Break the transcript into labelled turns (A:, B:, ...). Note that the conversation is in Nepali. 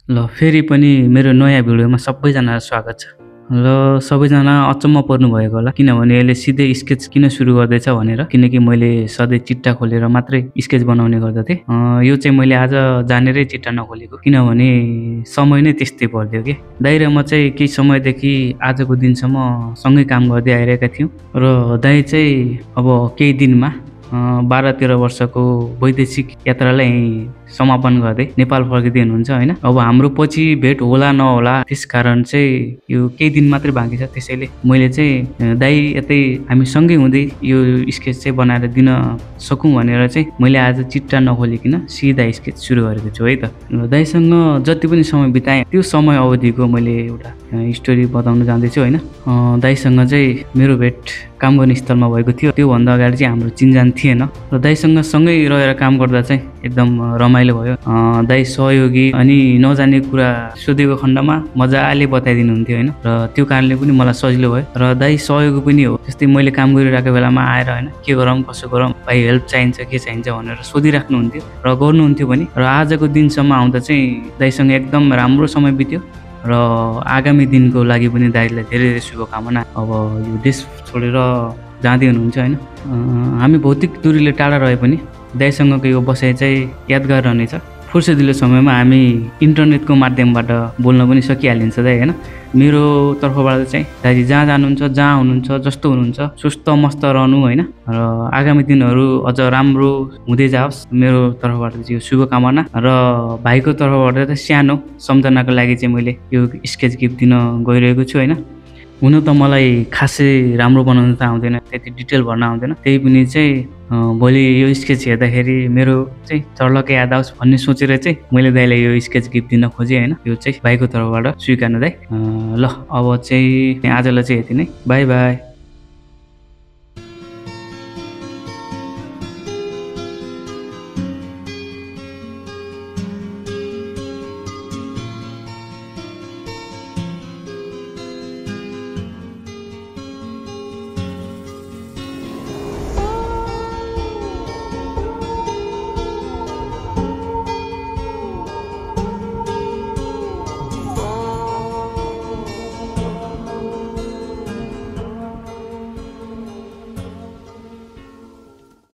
A: ल फेरि पनि मेरो नयाँ भिडियोमा सबैजनालाई स्वागत छ। र सबैजना अचम्म पर्नुभएको होला किनभने यसले सिधै स्केच किन सुरु गर्दैछ भनेर, किनकि मैले सधैँ चिट्टा खोलेर मात्रै स्केच बनाउने गर्दथेँ। यो चाहिँ मैले आज जानेरै चिट्टा नखोलेको, किनभने समय नै त्यस्तै परिदियो के। दाइ र म चाहिँ केही समयदेखि आजको दिनसम्म सँगै काम गर्दै आइरहेका थियौँ र दाइ चाहिँ अब केही दिनमा 12-13 वर्षको वैदेशिक यात्रालाई समापन गर्दै नेपाल फर्किँदै हुनुहुन्छ होइन। अब हाम्रो पछि भेट होला नहोला त्यसकारण चाहिँ यो केही दिन मात्रै बाँकी छ, त्यसैले मैले चाहिँ दाइ यतै हामी सँगै हुँदै यो स्केच चाहिँ बनाएर दिन सकौँ भनेर चाहिँ मैले आज चिट्टा नखोलिकन सिधा स्केच सुरु गरेको छु है त। र दाइसँग जति पनि समय बिताएँ त्यो समय अवधिको मैले एउटा स्टोरी बताउन जाँदैछु होइन। दाइसँग चाहिँ मेरो भेट काम गर्ने स्थलमा भएको थियो। त्योभन्दा अगाडि चाहिँ हाम्रो चिनजान थिएन र दाइसँग सँगै रहेर काम गर्दा चाहिँ एकदम रमाइलो भयो। दाइ सहयोगी अनि नजाने कुरा सोधेको खण्डमा मजाले बताइदिनुहुन्थ्यो होइन, र त्यो कारणले पनि मलाई सजिलो भयो र दाइ सहयोगी पनि हो। जस्तै मैले काम गरिरहेको बेलामा आएर होइन के गरौँ कसो गरौँ, भाइ हेल्प चाहिन्छ के चाहिन्छ भनेर सोधिराख्नुहुन्थ्यो र गर्नुहुन्थ्यो पनि। र आजको दिनसम्म आउँदा चाहिँ दाइसँग एकदम राम्रो समय बित्यो र आगामी दिनको लागि पनि दाइलाई धेरै धेरै शुभकामना। अब यो देश छोडेर जाँदै हुनुहुन्छ होइन। हामी भौतिक दूरीले टाढा रहे पनि दाइसँगको यो बसाइ चाहिँ यादगार रहनेछ। फुर्सदिलो समयमा हामी इन्टरनेटको माध्यमबाट बोल्न पनि सकिहालिन्छ दाइ होइन। मेरो तर्फबाट चाहिँ दाइजी जहाँ जानुहुन्छ, जहाँ हुनुहुन्छ, जस्तो हुनुहुन्छ सुस्त मस्त रहनु होइन, र आगामी दिनहरू अझ राम्रो हुँदै जाओस् मेरो तर्फबाट चाहिँ यो शुभकामना। र भाइको तर्फबाट चाहिँ सानो सम्झनाको लागि चाहिँ मैले यो स्केच गिफ्ट दिन गइरहेको छु होइन। हुन त मलाई खासै राम्रो बनाउन त आउँदैन, त्यति डिटेल भर्न आउँदैन, त्यही पनि चाहिँ भोलि यो स्केच हेर्दाखेरि मेरो चाहिँ चर्लकै याद आओस् भन्ने सोचेर चाहिँ मैले दाइलाई यो स्केच गिफ्ट दिन खोजेँ होइन। यो चाहिँ भाइको तर्फबाट स्वीकार्नु दाइ। ल अब चाहिँ आजलाई चाहिँ यति नै, बाई बाई।